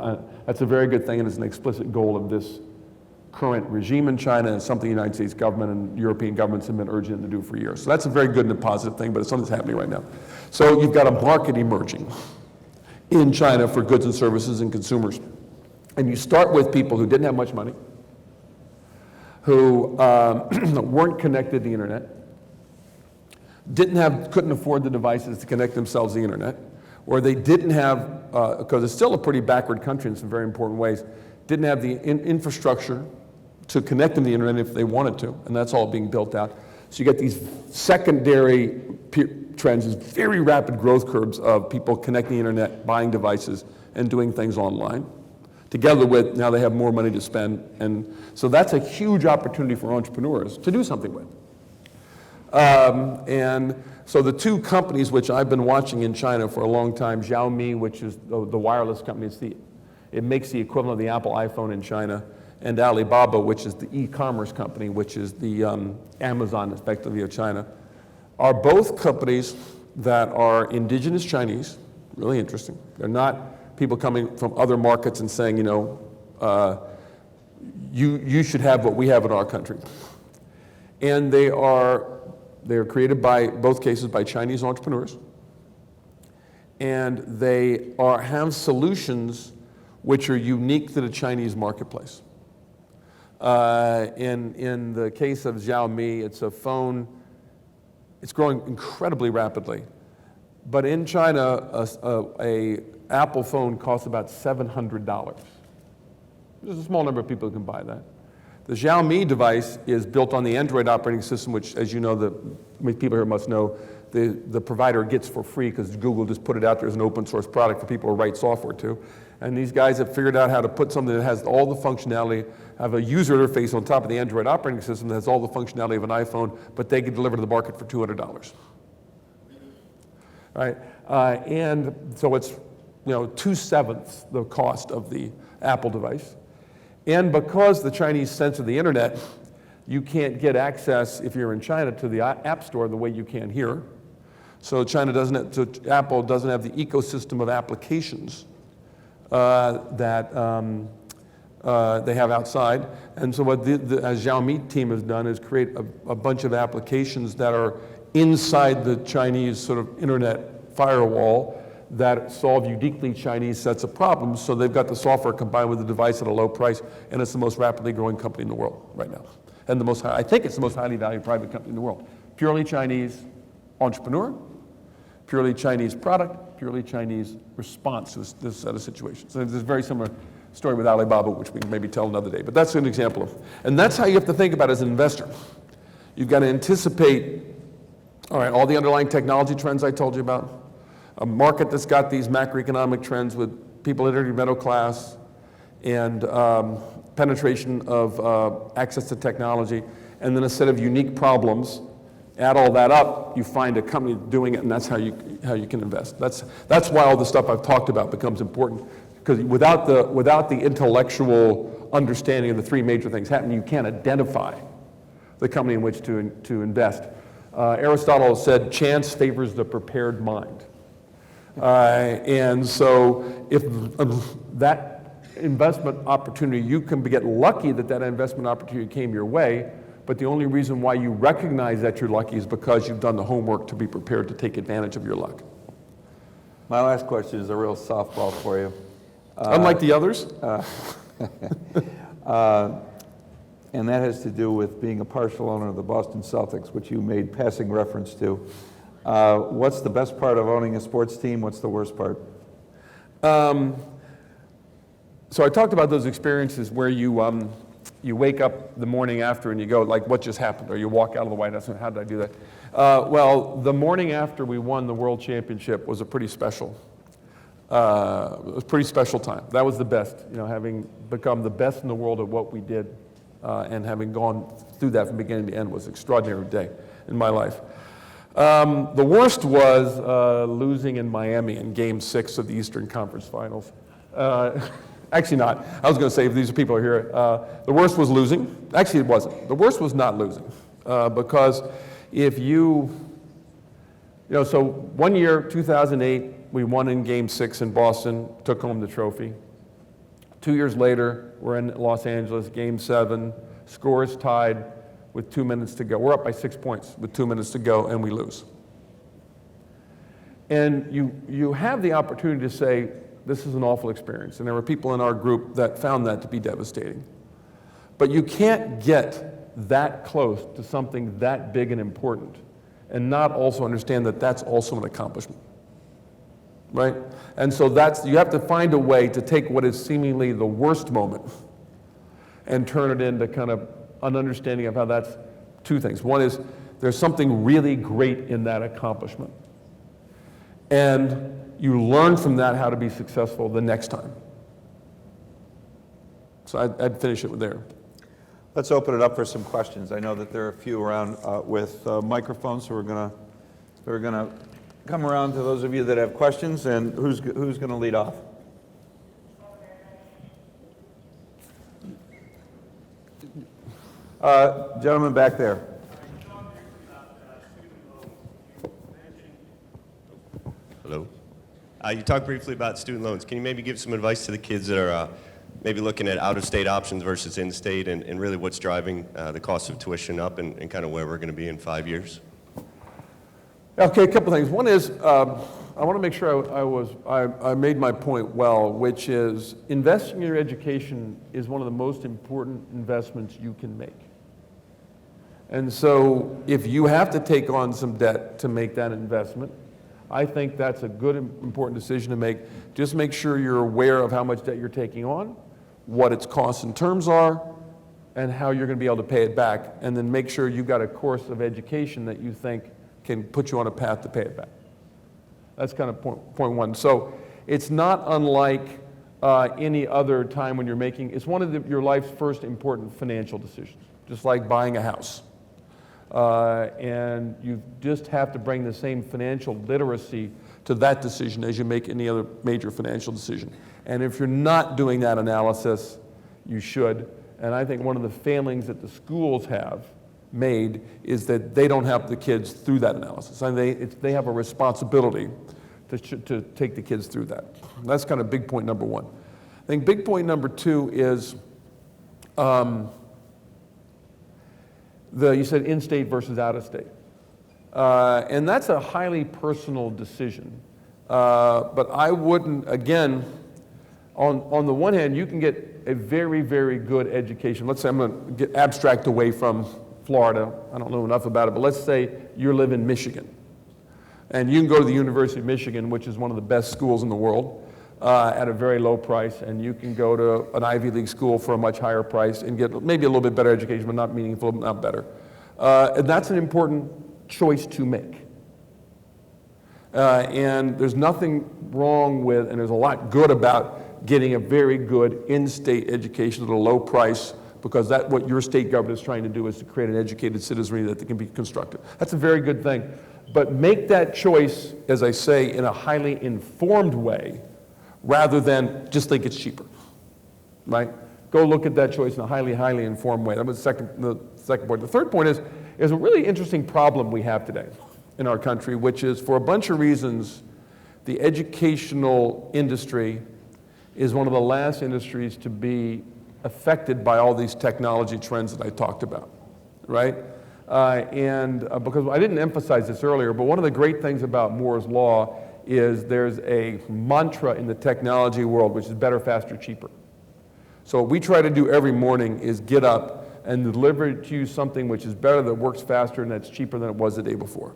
B: thing, and it's an explicit goal of this current regime in China, and something the United States government and European governments have been urging them to do for years. So that's a very good and a positive thing, but it's something that's happening right now. So you've got a market emerging in China for goods and services and consumers. And you start with people who didn't have much money, who weren't connected to the internet, couldn't afford the devices to connect themselves to the internet, or they didn't have, because it's still a pretty backward country in some very important ways, didn't have the infrastructure to connect them to the internet if they wanted to, and that's all being built out. So you get these secondary trends, these very rapid growth curves of people connecting the internet, buying devices, and doing things online, together with now they have more money to spend. And so that's a huge opportunity for entrepreneurs to do something with. And so the two companies which I've been watching in China for a long time, Xiaomi, which is the wireless company, it makes the equivalent of the Apple iPhone in China, and Alibaba, which is the e-commerce company, which is the Amazon, effectively, of China, are both companies that are indigenous Chinese, really interesting. They're not people coming from other markets and saying, you should have what we have in our country. And they're created by, both cases, by Chinese entrepreneurs. And they have solutions which are unique to the Chinese marketplace. In the case of Xiaomi, it's a phone, it's growing incredibly rapidly. But in China, a Apple phone costs about $700. There's a small number of people who can buy that. The Xiaomi device is built on the Android operating system, which, as you know, people here must know, the provider gets for free because Google just put it out there as an open source product for people to write software to. And these guys have figured out how to put something that has all the functionality, have a user interface on top of the Android operating system that has all the functionality of an iPhone, but they can deliver to the market for $200. Right? And so it's 2/7 the cost of the Apple device. And because the Chinese censor the internet, you can't get access, if you're in China, to the App Store the way you can here. So Apple doesn't have the ecosystem of applications that they have outside. And so what the Xiaomi team has done is create a bunch of applications that are inside the Chinese sort of internet firewall that solve uniquely Chinese sets of problems. So they've got the software combined with the device at a low price, and it's the most rapidly growing company in the world right now. And I think it's the most highly valued private company in the world. Purely Chinese entrepreneur, purely Chinese product, purely Chinese response to this set of situations. So there's a very similar story with Alibaba, which we can maybe tell another day. But that's an example of, and that's how you have to think about it as an investor. You've got to anticipate, all right, all the underlying technology trends I told you about, a market that's got these macroeconomic trends with people entering the middle class and penetration of access to technology, and then a set of unique problems. Add all that up, you find a company doing it, and that's how you can invest. That's why all the stuff I've talked about becomes important, because without the intellectual understanding of the three major things happening, you can't identify the company in which to invest. Aristotle said, "Chance favors the prepared mind." And so if that investment opportunity, you can get lucky that investment opportunity came your way, but the only reason why you recognize that you're lucky is because you've done the homework to be prepared to take advantage of your luck.
A: My last question is a real softball for you.
B: Unlike the others?
A: And that has to do with being a partial owner of the Boston Celtics, which you made passing reference to. What's the best part of owning a sports team? What's the worst part?
B: So I talked about those experiences where you wake up the morning after and you go, like, what just happened? Or you walk out of the White House and how did I do that? Well, the morning after we won the World Championship was a pretty special. It was a pretty special time. That was the best, having become the best in the world at what we did, and having gone through that from beginning to end was an extraordinary day in my life. The worst was losing in Miami in Game 6 of the Eastern Conference Finals. Actually not. I was going to say, if these people are here, the worst was losing. Actually, it wasn't. The worst was not losing. Because if so one year, 2008, we won in Game 6 in Boston, took home the trophy. 2 years later, we're in Los Angeles, Game 7, scores tied with 2 minutes to go. We're up by 6 points with 2 minutes to go, and we lose. And you have the opportunity to say, this is an awful experience. And there were people in our group that found that to be devastating. But you can't get that close to something that big and important and not also understand that that's also an accomplishment, right? And so you have to find a way to take what is seemingly the worst moment and turn it into kind of an understanding of how that's two things. One is there's something really great in that accomplishment. And you learn from that how to be successful the next time. So I'd finish it there.
A: Let's open it up for some questions. I know that there are a few around with microphones, so we're gonna come around to those of you that have questions. And who's gonna lead off? Gentleman back there.
C: Hello. You talked briefly about student loans. Can you maybe give some advice to the kids that are maybe looking at out-of-state options versus in-state, and really what's driving the cost of tuition up, and kind of where we're going to be in 5 years?
B: Okay, a couple things. One is, I want to make sure I made my point well, which is investing in your education is one of the most important investments you can make. And so if you have to take on some debt to make that investment, I think that's a good, important decision to make. Just make sure you're aware of how much debt you're taking on, what its costs and terms are, and how you're going to be able to pay it back. And then make sure you've got a course of education that you think can put you on a path to pay it back. That's kind of point one. So it's not unlike any other time when you're making, it's one of your life's first important financial decisions, just like buying a house. And you just have to bring the same financial literacy to that decision as you make any other major financial decision. And if you're not doing that analysis, you should. And I think one of the failings that the schools have made is that they don't help the kids through that analysis. And they have a responsibility to take the kids through that. That's kind of big point number one. I think big point number two is, you said in-state versus out-of-state. And that's a highly personal decision. But I wouldn't, again, on the one hand, you can get a very, very good education. Let's say I'm going to get abstract away from Florida. I don't know enough about it, but let's say you live in Michigan. And you can go to the University of Michigan, which is one of the best schools in the world, at a very low price, and you can go to an Ivy League school for a much higher price and get maybe a little bit better education, but not meaningful, not better. And that's an important choice to make. And there's nothing wrong with, and there's a lot good about getting a very good in-state education at a low price, because that's what your state government is trying to do, is to create an educated citizenry that can be constructive. That's a very good thing. But make that choice, as I say, in a highly informed way, rather than just think it's cheaper, right? Go look at that choice in a highly, highly informed way. That was the second point. The third point is a really interesting problem we have today in our country, which is, for a bunch of reasons, the educational industry is one of the last industries to be affected by all these technology trends that I talked about, right? Because I didn't emphasize this earlier, but one of the great things about Moore's Law is there's a mantra in the technology world, which is better, faster, cheaper. So what we try to do every morning is get up and deliver to you something which is better, that works faster, and that's cheaper than it was the day before.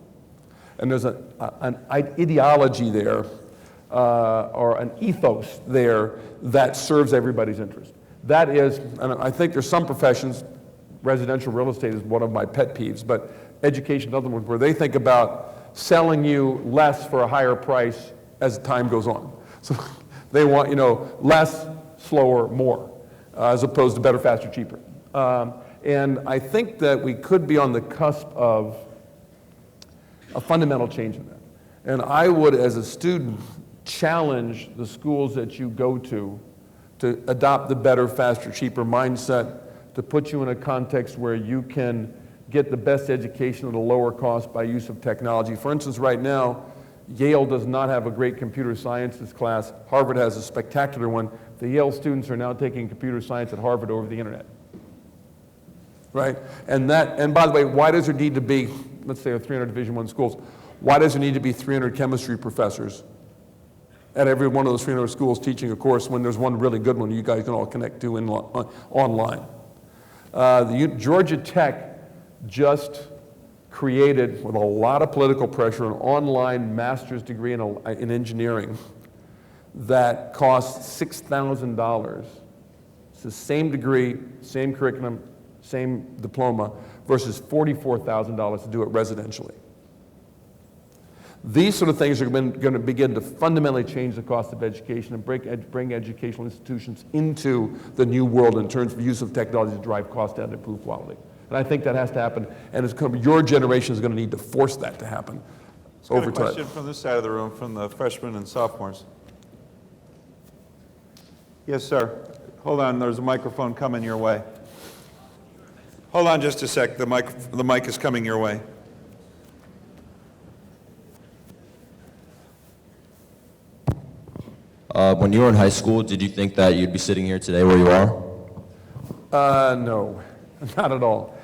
B: And there's an ideology there, or an ethos there, that serves everybody's interest. That is, and I think there's some professions, residential real estate is one of my pet peeves, but education, another one, where they think about selling you less for a higher price as time goes on. So they want, less, slower, more, as opposed to better, faster, cheaper. And I think that we could be on the cusp of a fundamental change in that. And I would, as a student, challenge the schools that you go to adopt the better, faster, cheaper mindset, to put you in a context where you can get the best education at a lower cost by use of technology. For instance, right now, Yale does not have a great computer sciences class. Harvard has a spectacular one. The Yale students are now taking computer science at Harvard over the internet. Right? And by the way, why does there need to be, let's say, 300 Division I schools, why does there need to be 300 chemistry professors at every one of those 300 schools teaching a course when there's one really good one you guys can all connect to online? Georgia Tech just created, with a lot of political pressure, an online master's degree in engineering that costs $6,000. It's the same degree, same curriculum, same diploma, versus $44,000 to do it residentially. These sort of things are going to begin to fundamentally change the cost of education and bring educational institutions into the new world in terms of use of technology to drive cost down and improve quality. And I think that has to happen, and your generation is going to need to force that to happen over time.
A: Got a question from this side of the room, from the freshmen and sophomores. Yes, sir. Hold on, there's a microphone coming your way. Hold on just a sec, the mic is coming your way.
D: When you were in high school, did you think that you'd be sitting here today where you are?
B: No, not at all.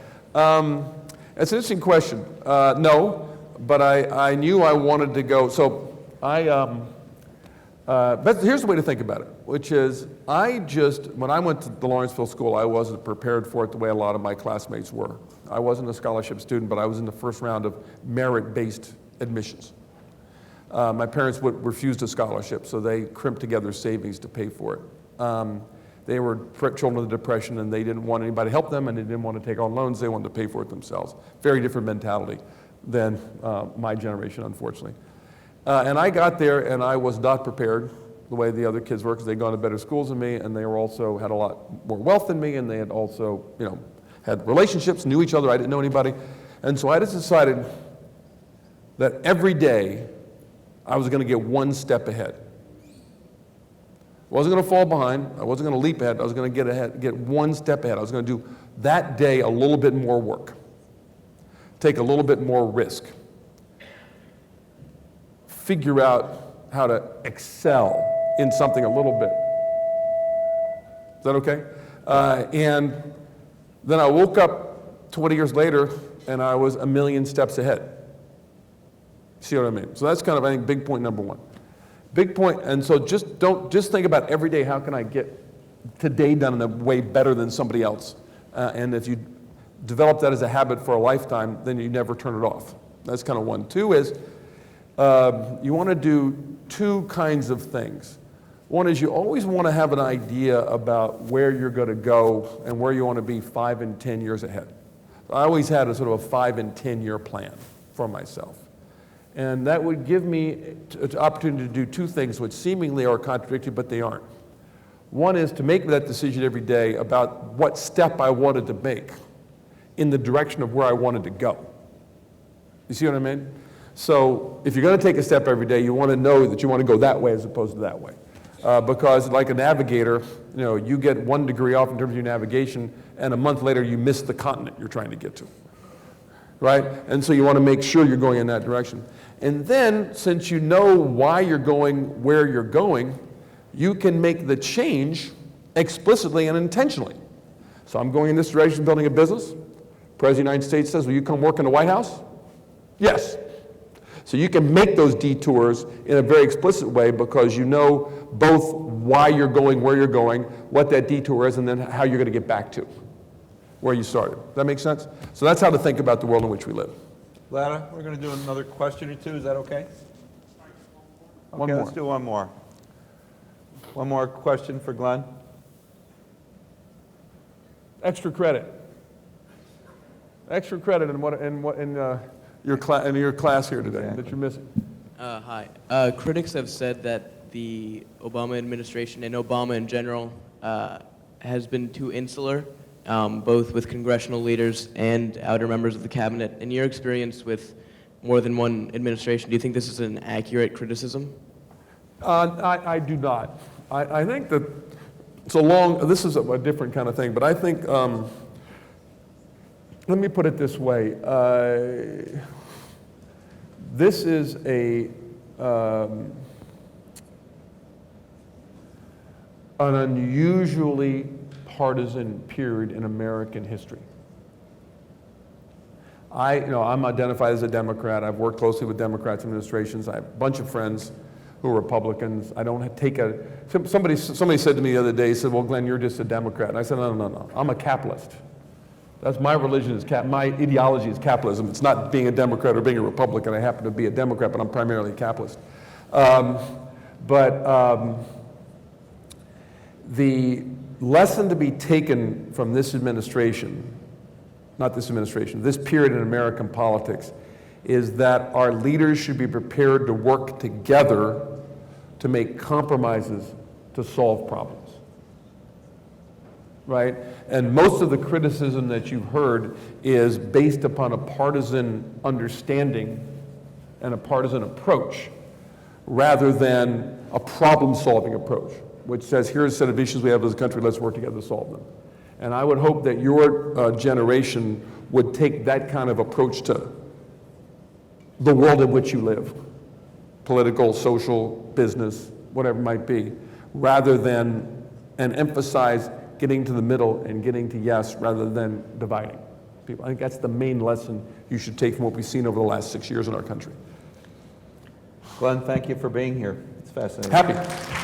B: It's an interesting question. No, but I knew I wanted to go. So but here's the way to think about it, which is when I went to the Lawrenceville School, I wasn't prepared for it the way a lot of my classmates were. I wasn't a scholarship student, but I was in the first round of merit-based admissions. My parents refused a scholarship, so they crimped together savings to pay for it. They were children of the Depression, and they didn't want anybody to help them, and they didn't want to take on loans. They wanted to pay for it themselves. Very different mentality than my generation, unfortunately. And I got there, and I was not prepared the way the other kids were, because they'd gone to better schools than me, and they were also had a lot more wealth than me, and they had also, had relationships, knew each other. I didn't know anybody. And so I just decided that every day I was going to get one step ahead. I wasn't going to fall behind. I wasn't going to leap ahead. I was going to get one step ahead. I was going to do that day a little bit more work, take a little bit more risk, figure out how to excel in something a little bit. Is that okay? And then I woke up 20 years later, and I was a million steps ahead. See what I mean? So that's kind of, I think, big point number one. Big point, and so just think about every day, how can I get today done in a way better than somebody else? And if you develop that as a habit for a lifetime, then you never turn it off. That's kind of one. Two is, you want to do two kinds of things. One is you always want to have an idea about where you're going to go and where you want to be 5 and 10 years ahead. I always had a sort of a 5 and 10 year plan for myself. And that would give me an opportunity to do two things which seemingly are contradictory, but they aren't. One is to make that decision every day about what step I wanted to make in the direction of where I wanted to go. You see what I mean? So if you're going to take a step every day, you want to know that you want to go that way as opposed to that way. Because like a navigator, you get 1 degree off in terms of your navigation, and a month later you miss the continent you're trying to get to. Right? And so you want to make sure you're going in that direction. And then, since you know why you're going where you're going, you can make the change explicitly and intentionally. So I'm going in this direction, building a business. President of the United States says, will you come work in the White House? Yes. So you can make those detours in a very explicit way because you know both why you're going, where you're going, what that detour is, and then how you're going to get back to where you started. Does that make sense? So that's how to think about the world in which we live.
A: Lana, we're going to do another question or two. Is that okay?
B: One
A: Okay,
B: more.
A: let's do one more. One more question for Glenn.
B: Extra credit. Extra credit in your class here today that you're missing.
E: Hi. Critics have said that the Obama administration and Obama in general has been too insular, both with congressional leaders and outer members of the cabinet. In your experience with more than one administration, do you think this is an accurate criticism?
B: I do not. I think that this is a different kind of thing, but I think, let me put it this way. This is an unusually partisan period in American history. I'm identified as a Democrat. I've worked closely with Democrats administrations. I have a bunch of friends who are Republicans. I don't take somebody said to me the other day, he said, well, Glenn, you're just a Democrat. And I said, no. I'm a capitalist. That's my religion, my ideology is capitalism. It's not being a Democrat or being a Republican. I happen to be a Democrat, but I'm primarily a capitalist. The lesson to be taken from this administration, this period in American politics, is that our leaders should be prepared to work together to make compromises to solve problems, right? And most of the criticism that you've heard is based upon a partisan understanding and a partisan approach rather than a problem-solving approach, which says, here's a set of issues we have as a country, let's work together to solve them. And I would hope that your generation would take that kind of approach to the world in which you live, political, social, business, whatever it might be, rather than, and emphasize getting to the middle and getting to yes rather than dividing people. I think that's the main lesson you should take from what we've seen over the last 6 years in our country.
A: Glenn, thank you for being here. It's fascinating.
B: Happy.